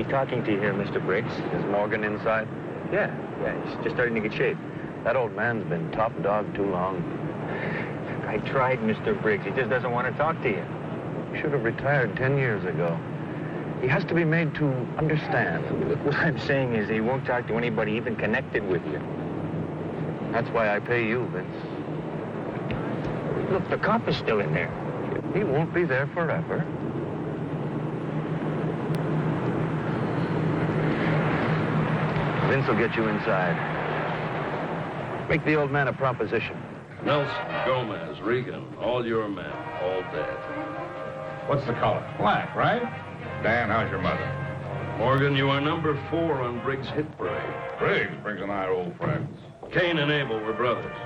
talking to you here, Mr. Briggs. Is Morgan inside? Yeah, he's just starting to get shape. That old man's been top dog too long. I tried, Mr. Briggs. He just doesn't want to talk to you. He should have retired 10 years ago. He has to be made to understand. What I'm saying is he won't talk to anybody even connected with you. That's why I pay you, Vince. Look, the cop is still in there. He won't be there forever. Vince will get you inside. Make the old man a proposition. Nelson, Gomez, Regan, all your men, all dead. What's the color? Black, right? Dan, how's your mother? Morgan, you are number 4 on Briggs' hit parade. Briggs brings in our old friends. Cain and Abel were brothers.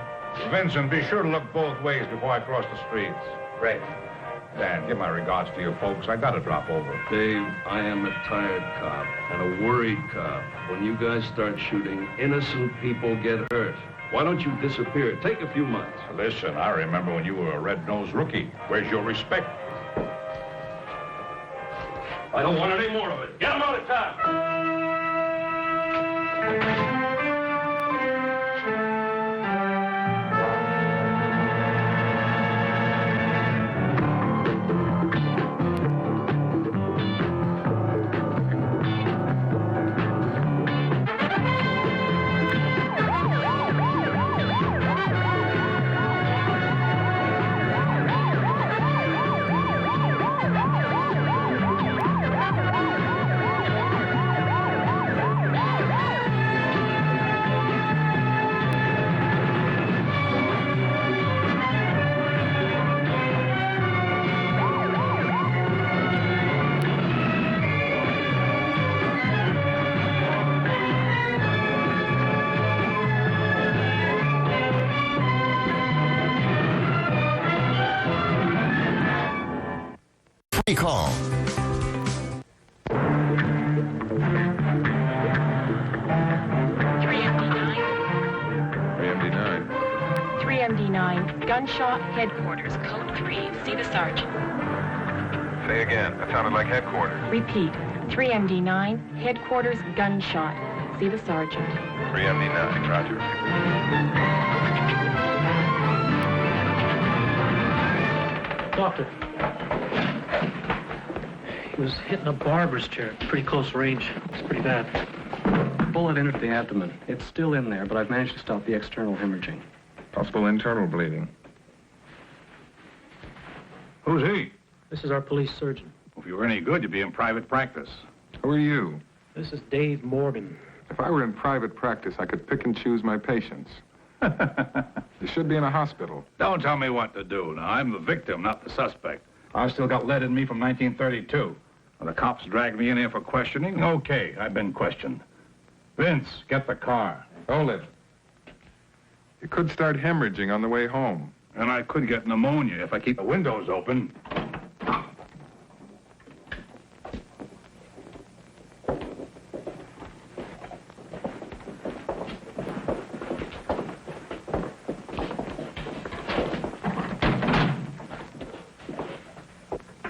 Vincent, be sure to look both ways before I cross the streets. Right. Dan, give my regards to your folks. I gotta drop over. Dave, I am a tired cop and a worried cop. When you guys start shooting, innocent people get hurt. Why don't you disappear? Take a few months. Listen, I remember when you were a red-nosed rookie. Where's your respect? I don't want any more of it. Get them out of town! Call. Three MD9. Gunshot, headquarters, code 3. See the sergeant. Say again. That sounded like headquarters. Repeat. 3 MD9, headquarters, gunshot. See the sergeant. 3 MD9, roger. Doctor. He was hit in a barber's chair, pretty close range. It's pretty bad. Bullet entered the abdomen. It's still in there, but I've managed to stop the external hemorrhaging. Possible internal bleeding. Who's he? This is our police surgeon. If you were any good, you'd be in private practice. Who are you? This is Dave Morgan. If I were in private practice, I could pick and choose my patients. You should be in a hospital. Don't tell me what to do. Now, I'm the victim, not the suspect. I've still got lead in me from 1932. When the cops dragged me in here for questioning, okay, I've been questioned. Vince, get the car. Hold it. You could start hemorrhaging on the way home. And I could get pneumonia if I keep the windows open.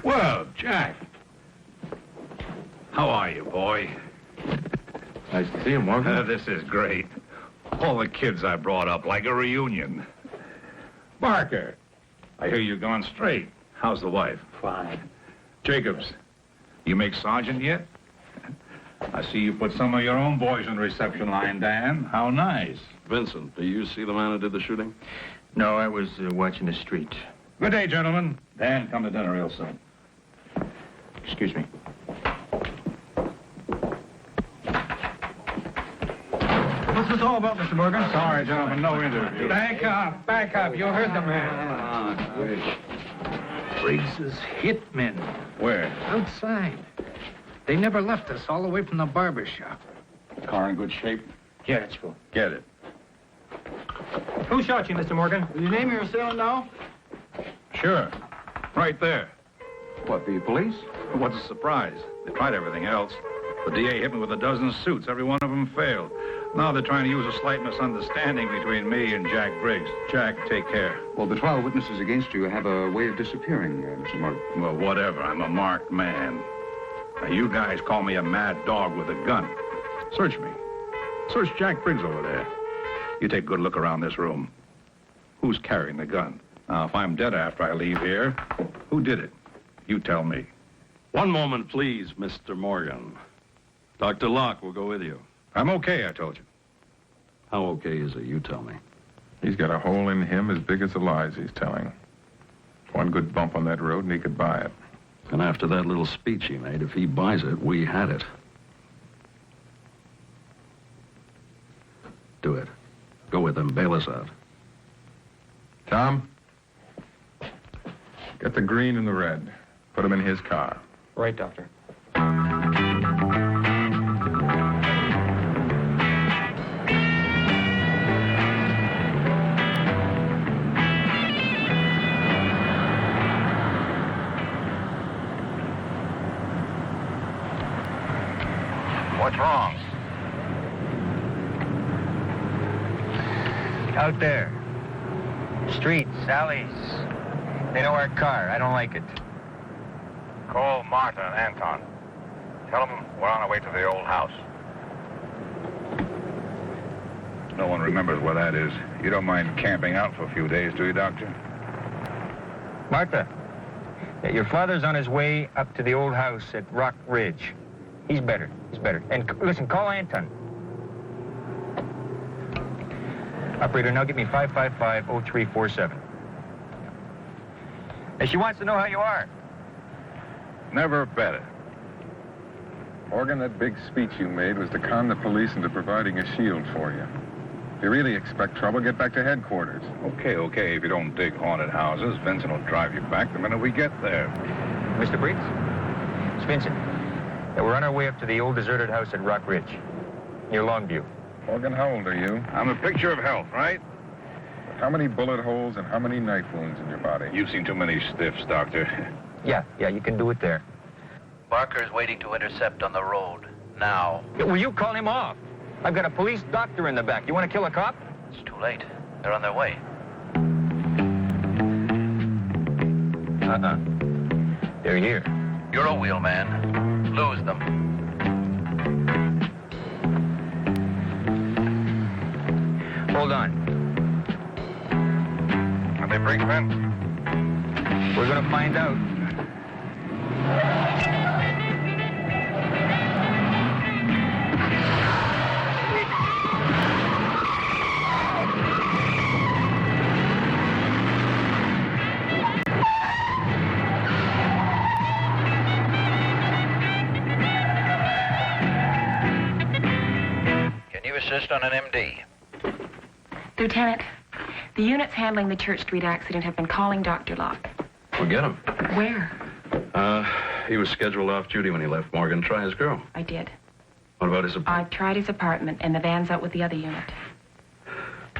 Well, Jack. How are you, boy? Nice to see you, Morgan. This is great. All the kids I brought up, like a reunion. Barker, I hear you've gone straight. How's the wife? Fine. Jacobs, you make sergeant yet? I see you put some of your own boys in the reception line, Dan. How nice. Vincent, do you see the man who did the shooting? No, I was watching the street. Good day, gentlemen. Dan, come to dinner real soon. Excuse me. What's this all about, Mr. Morgan? Sorry, gentlemen, no interview. Back up. You heard the man. Briggs's hitmen. Where? Outside. They never left us all the way from the barber shop. Car in good shape? Yeah, it's full. Get it. Who shot you, Mr. Morgan? Will you name your assailant now? Sure. Right there. What, the police? What's a surprise? They tried everything else. The DA hit me with a dozen suits. Every one of them failed. Now they're trying to use a slight misunderstanding between me and Jack Briggs. Jack, take care. Well, the 12 witnesses against you have a way of disappearing, Mr. Morgan. Well, whatever. I'm a marked man. Now, you guys call me a mad dog with a gun. Search me. Search Jack Briggs over there. You take a good look around this room. Who's carrying the gun? Now, if I'm dead after I leave here, who did it? You tell me. One moment, please, Mr. Morgan. Dr. Locke will go with you. I'm okay, I told you. How okay is it? You tell me. He's got a hole in him as big as the lies he's telling. One good bump on that road and he could buy it. And after that little speech he made, if he buys it, we had it. Do it. Go with him. Bail us out. Tom, get the green and the red. Put him in his car. Right, Doctor. What's wrong? Out there. Streets, alleys. They know our car. I don't like it. Call Martha and Anton. Tell them we're on our way to the old house. No one remembers where that is. You don't mind camping out for a few days, do you, Doctor? Martha, your father's on his way up to the old house at Rock Ridge. He's better. He's better. And listen, call Anton. Operator, now get me 555-0347. And she wants to know how you are. Never better. Morgan, that big speech you made was to con the police into providing a shield for you. If you really expect trouble, get back to headquarters. Okay. If you don't dig haunted houses, Vincent will drive you back the minute we get there. Mr. Briggs? It's Vincent. Yeah, we're on our way up to the old deserted house at Rock Ridge, near Longview. Morgan, how old are you? I'm a picture of health, right? How many bullet holes and how many knife wounds in your body? You've seen too many stiffs, Doctor. Yeah, you can do it there. Barker's waiting to intercept on the road. Now. Yeah, will you call him off? I've got a police doctor in the back. You want to kill a cop? It's too late. They're on their way. They're here. You're a wheelman. Lose them. Hold on. Are they Briggs men? We're going to find out. Can you assist on an MD? Lieutenant, the units handling the Church Street accident have been calling Dr. Locke. We'll get him. Where? He was scheduled off duty when he left Morgan. Try his girl. I did. What about his apartment? I've tried his apartment, and the van's out with the other unit.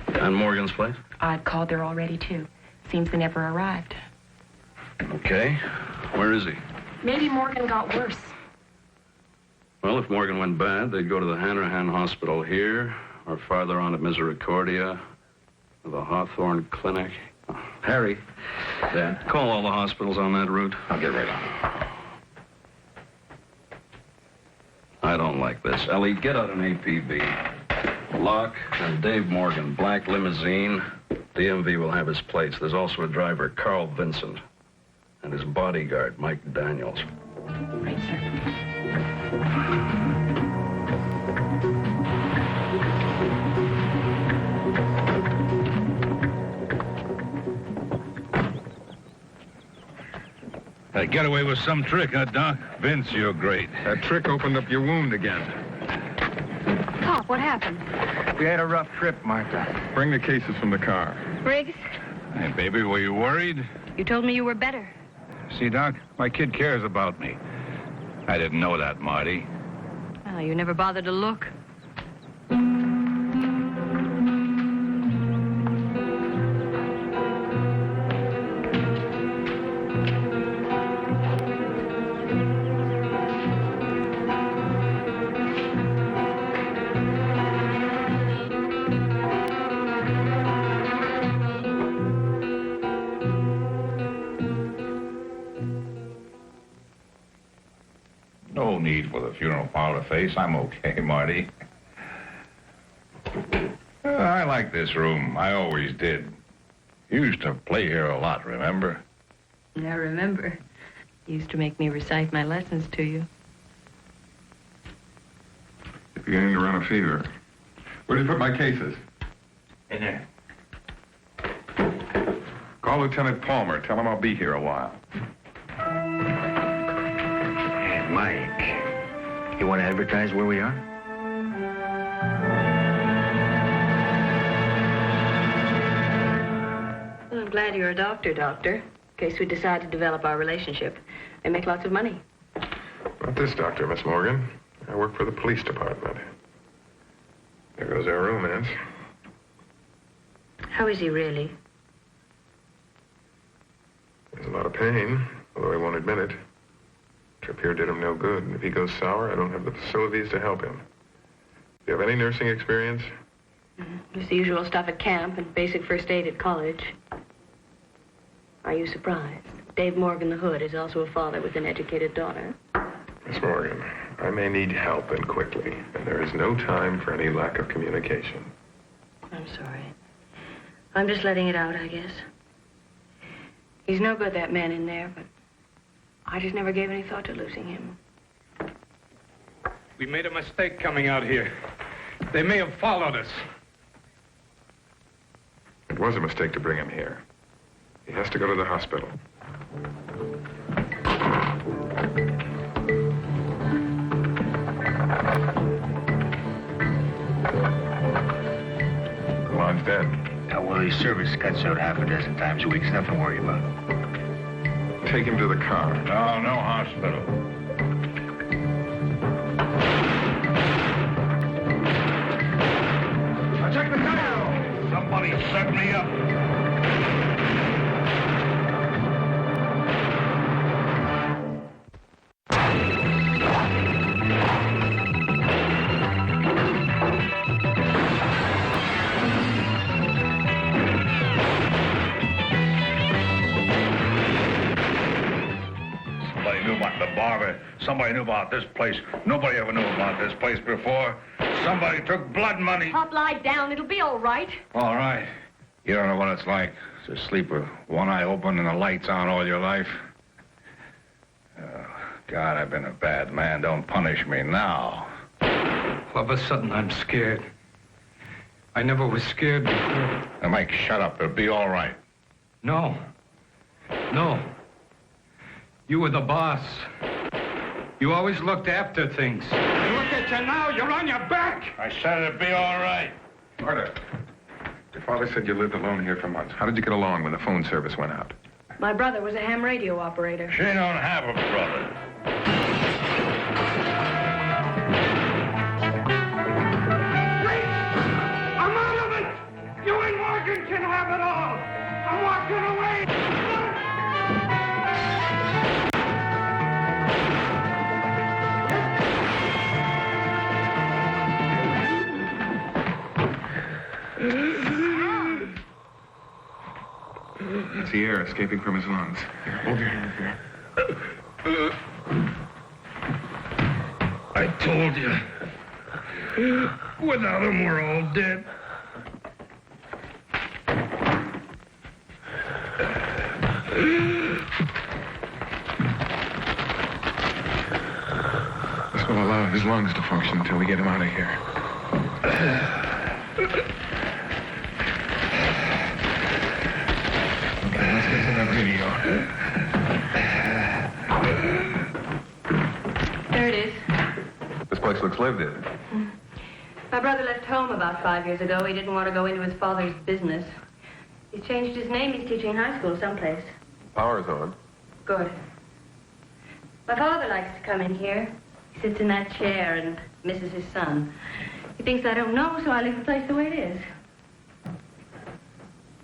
And Morgan's place? I've called there already, too. Seems they never arrived. Okay. Where is he? Maybe Morgan got worse. Well, if Morgan went bad, they'd go to the Hanrahan Hospital here, or farther on at Misericordia, or the Hawthorne Clinic. Oh, Harry. Yeah? Call all the hospitals on that route. I'll get right on. I don't like this. Ellie, get out an APB. Locke and Dave Morgan, black limousine. DMV will have his plates. There's also a driver, Carl Vincent, and his bodyguard, Mike Daniels. Right, sir. That getaway was some trick, huh, Doc? Vince, you're great. That trick opened up your wound again. Pop, what happened? We had a rough trip, Martha. Bring the cases from the car. Briggs, Hey, baby, were you worried? you told me you were better. See, Doc, my kid cares about me. I didn't know that, Marty. Well, you never bothered to look. no need for the funeral parlor face. I'm okay, Marty. I like this room. I always did. You used to play here a lot, remember? I remember. You used to make me recite my lessons to you. You're beginning to run a fever. Where did you put my cases? In there. Call Lieutenant Palmer. Tell him I'll be here a while. Hey, Mike, you want to advertise where we are? Well, I'm glad you're a doctor, Doctor. In case we decide to develop our relationship and make lots of money. Not this doctor, Miss Morgan. I work for the police department. There goes our romance. How is he really? There's a lot of pain, although he won't admit it. Trip here did him no good, and if he goes sour, I don't have the facilities to help him. Do you have any nursing experience? Just the usual stuff at camp and basic first aid at college. Are you surprised? Dave Morgan the Hood is also a father with an educated daughter. Miss Morgan, I may need help, and quickly, and there is no time for any lack of communication. I'm sorry. I'm just letting it out, I guess. He's no good, that man in there, but I just never gave any thought to losing him. We made a mistake coming out here. They may have followed us. It was a mistake to bring him here. He has to go to the hospital. The line's dead. Well, his service cuts out half a dozen times a week. It's nothing to worry about. Take him to the car. No, no hospital. Check the dial! Somebody set me up. Somebody knew about this place. Nobody ever knew about this place before. Somebody took blood money. Pop, lie down. It'll be all right. All right. You don't know what it's like to sleep with one eye open and the lights on all your life. Oh, God, I've been a bad man. Don't punish me now. All of a sudden, I'm scared. I never was scared before. Now, Mike, shut up. It'll be all right. No. No. You were the boss. You always looked after things. And look at you now. You're on your back. I said it'd be all right. Marta, your father said you lived alone here for months. How did you get along when the phone service went out? My brother was a ham radio operator. She don't have a brother. Wait! I'm out of it! You and Morgan can have it all! I'm walking away! It's the air escaping from his lungs. Here, hold your hand here. I told you. Without him, we're all dead. This will allow his lungs to function until we get him out of here. Okay, let's get to that radio. There it is. This place looks lived in. My brother left home about 5 years ago. He didn't want to go into his father's business. He's changed his name. He's teaching high school someplace. Power's on. Good. My father likes to come in here. He sits in that chair and misses his son. He thinks I don't know, so I leave the place the way it is.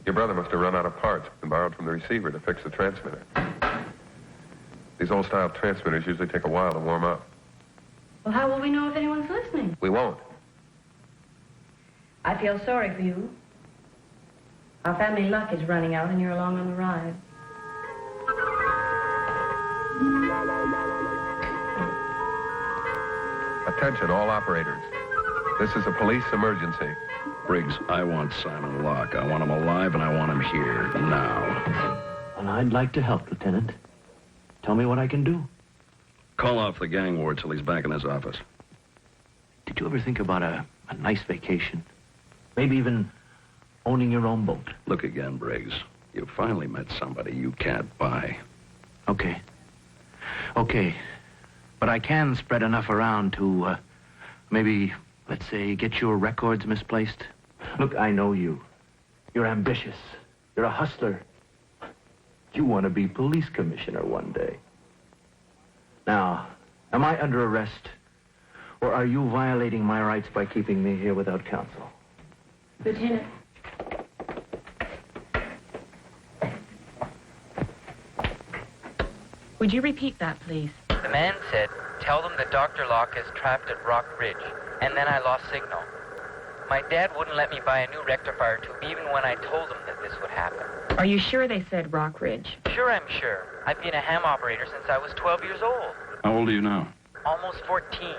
Your brother must have run out of parts and borrowed from the receiver to fix the transmitter. These old-style transmitters usually take a while to warm up. Well, how will we know if anyone's listening? We won't. I feel sorry for you. Our family luck is running out, and you're along on the ride. Attention, all operators. This is a police emergency. Briggs, I want Simon Locke. I want him alive, and I want him here, now. Well, I'd like to help, Lieutenant. Tell me what I can do. Call off the gang war till he's back in his office. Did you ever think about a nice vacation? Maybe even owning your own boat? Look again, Briggs. You finally met somebody you can't buy. Okay. Okay. But I can spread enough around to, maybe, let's say, get your records misplaced. Look, I know you. You're ambitious. You're a hustler. You want to be police commissioner one day. Now, am I under arrest? Or are you violating my rights by keeping me here without counsel? Lieutenant. Would you repeat that, please? The man said, tell them that Dr. Locke is trapped at Rock Ridge, and then I lost signal. My dad wouldn't let me buy a new rectifier tube even when I told him that this would happen. Are you sure they said Rock Ridge? Sure, I'm sure. I've been a ham operator since I was 12 years old. How old are you now? Almost 14.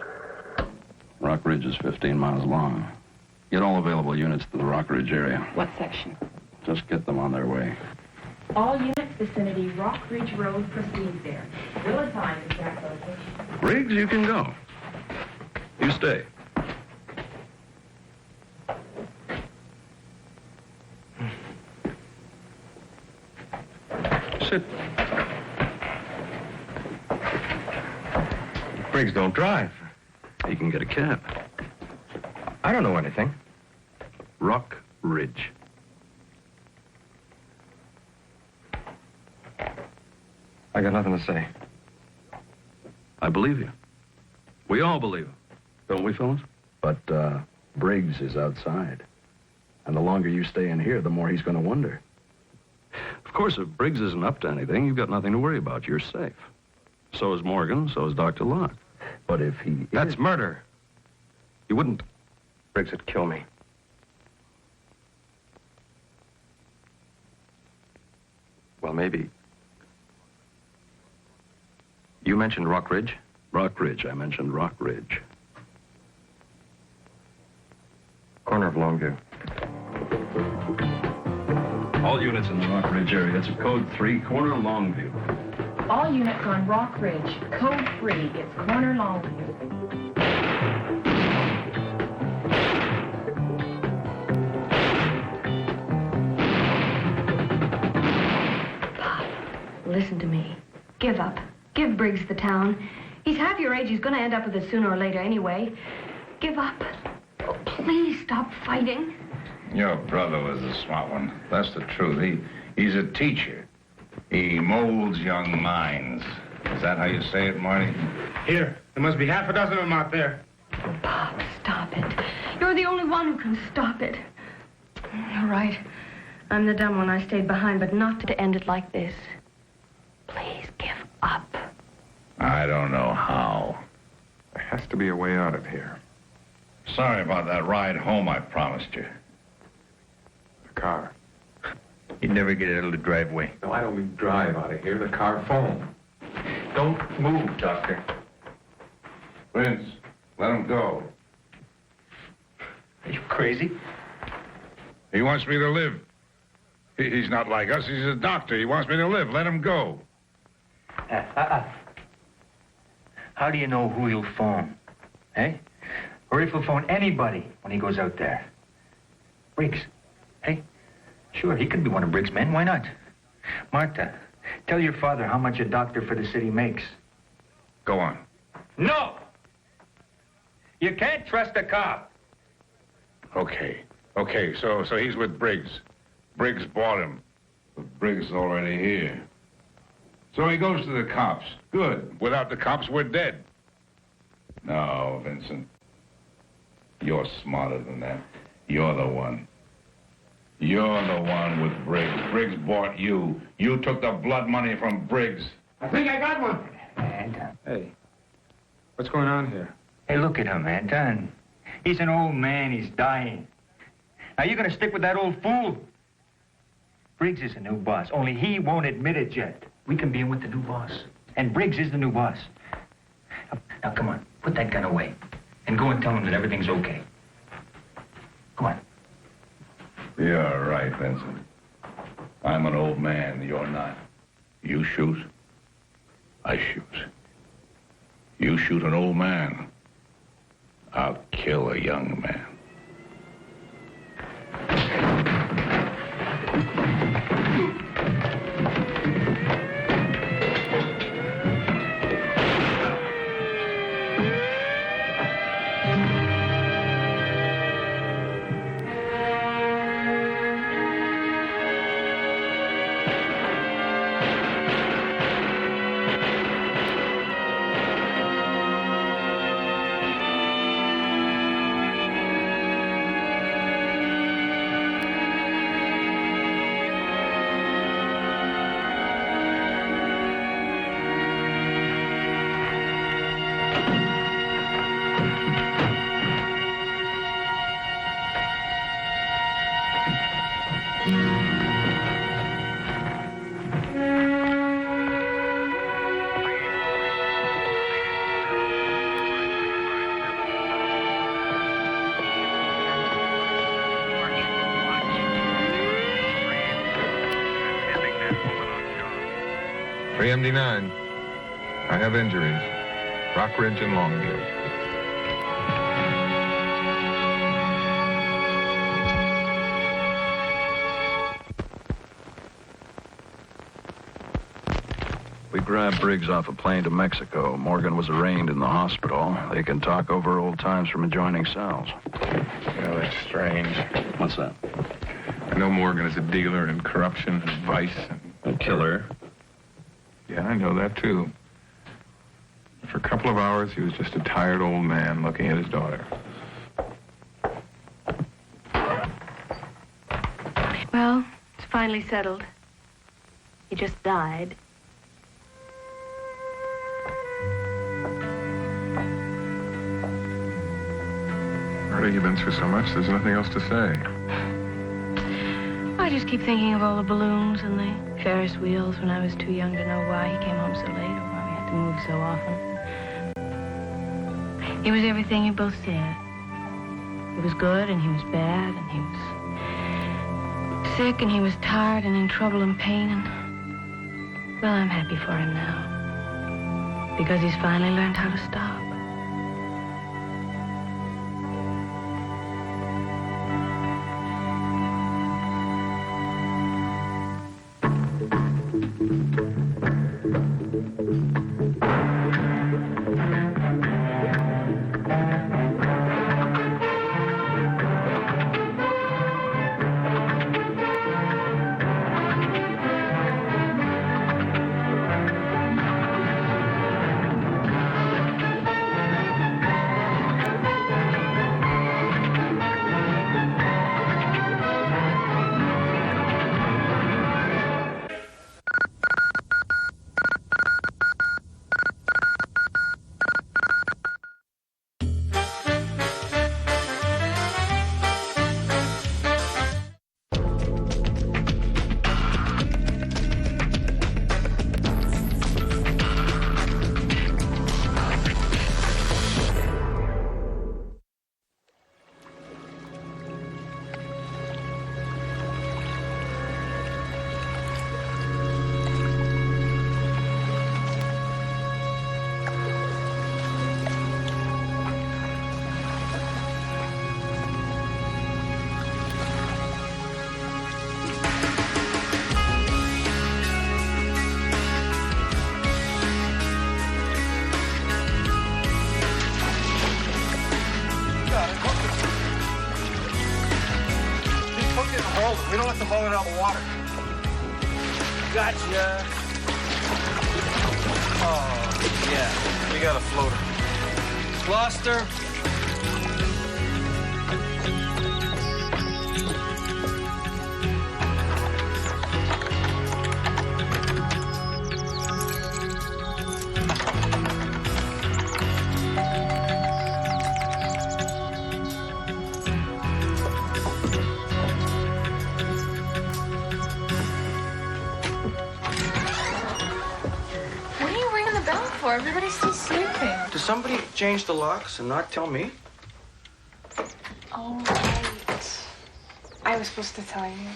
Rock Ridge is 15 miles long. Get all available units to the Rock Ridge area. What section? Just get them on their way. All units vicinity Rock Ridge Road proceed there. We'll assign exact location. Briggs, you can go. You stay. Sit. Briggs, don't drive. You can get a cab. I don't know anything. Rock Ridge. I got nothing to say. I believe you. We all believe him. Don't we, fellas? But, Briggs is outside. And the longer you stay in here, the more he's going to wonder. Of course, if Briggs isn't up to anything, you've got nothing to worry about. You're safe. So is Morgan, so is Dr. Locke. But if he That's murder. You wouldn't. Briggs would kill me. Well, maybe. You mentioned Rock Ridge? Rock Ridge. I mentioned Rock Ridge. Corner of Longview. All units in the Rock Ridge area. It's a code 3, corner Longview. All units on Rock Ridge. Code 3. It's corner Longview. Pop, listen to me. Give up. Give Briggs the town. He's half your age. He's going to end up with it sooner or later anyway. Give up. Oh, please stop fighting. Your brother was a smart one. That's the truth. He's a teacher. He molds young minds. Is that how you say it, Marty? Here. There must be half a dozen of them out there. Oh, Pop, stop it. You're the only one who can stop it. You're right. I'm the dumb one. I stayed behind, but not to end it like this. Please give up. I don't know how. There has to be a way out of here. Sorry about that ride home I promised you. The car. You'd never get it out of the driveway. No, I don't mean drive out of here. The car phone. Don't move, Doctor. Vince, let him go. Are you crazy? He wants me to live. He's not like us. He's a doctor. He wants me to live. Let him go. How do you know who he'll phone? Eh? Or if he'll phone anybody when he goes out there? Briggs. Hey? Sure, he could be one of Briggs' men. Why not? Martha, tell your father how much a doctor for the city makes. Go on. No! You can't trust a cop. Okay. Okay, so he's with Briggs. Briggs bought him. But Briggs is already here. So he goes to the cops. Good. Without the cops, we're dead. No, Vincent. You're smarter than that. You're the one. You're the one with Briggs. Briggs bought you. You took the blood money from Briggs. I think I got one. Anton. Hey, what's going on here? Hey, look at him, Anton. He's an old man. He's dying. Now, you gonna stick with that old fool? Briggs is the new boss, only he won't admit it yet. We can be in with the new boss. And Briggs is the new boss. Now, come on. Put that gun away. and go and tell him that everything's okay. Go on. You're right, Vincent. I'm an old man, you're not. You shoot, I shoot. You shoot an old man, I'll kill a young man. MD9. I have injuries. Rock Ridge and Longview. We grabbed Briggs off a plane to Mexico. Morgan was arraigned in the hospital. They can talk over old times from adjoining cells. Yeah, that's strange. What's that? I know Morgan is a dealer in corruption and vice. A killer. Yeah, I know that, too. For a couple of hours, he was just a tired old man looking at his daughter. Well, it's finally settled. He just died. Marta, you've been through so much, there's nothing else to say. I just keep thinking of all the balloons and the Ferris wheels when I was too young to know why he came home so late or why we had to move so often. He was everything you both said. He was good and he was bad and he was sick and he was tired and in trouble and pain and... Well, I'm happy for him now. Because he's finally learned how to stop. We don't have to haul it out of the water. Gotcha. Oh, yeah. We got a floater. Gloucester. somebody change the locks and not tell me? Oh, right. I was supposed to tell you.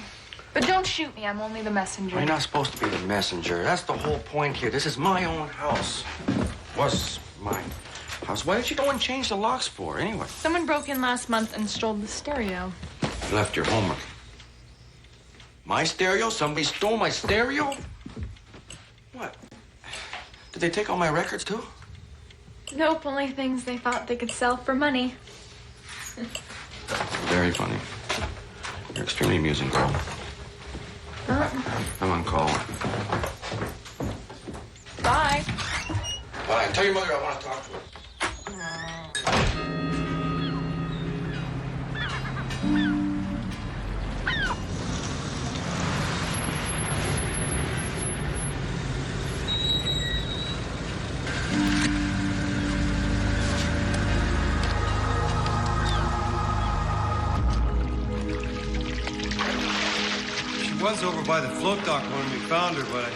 But don't shoot me. I'm only the messenger. You're not supposed to be the messenger. That's the whole point here. This is my own house. Was my house. Why did you go and change the locks for, anyway? Someone broke in last month and stole the stereo. You left your homework. My stereo? Somebody stole my stereo? What? Did they take all my records, too? Nope, only things they thought they could sell for money. Very funny. You're extremely amusing, girl. I'm on call. Bye. Bye. Tell your mother I want to talk to her. She was over by the float dock when we found her, but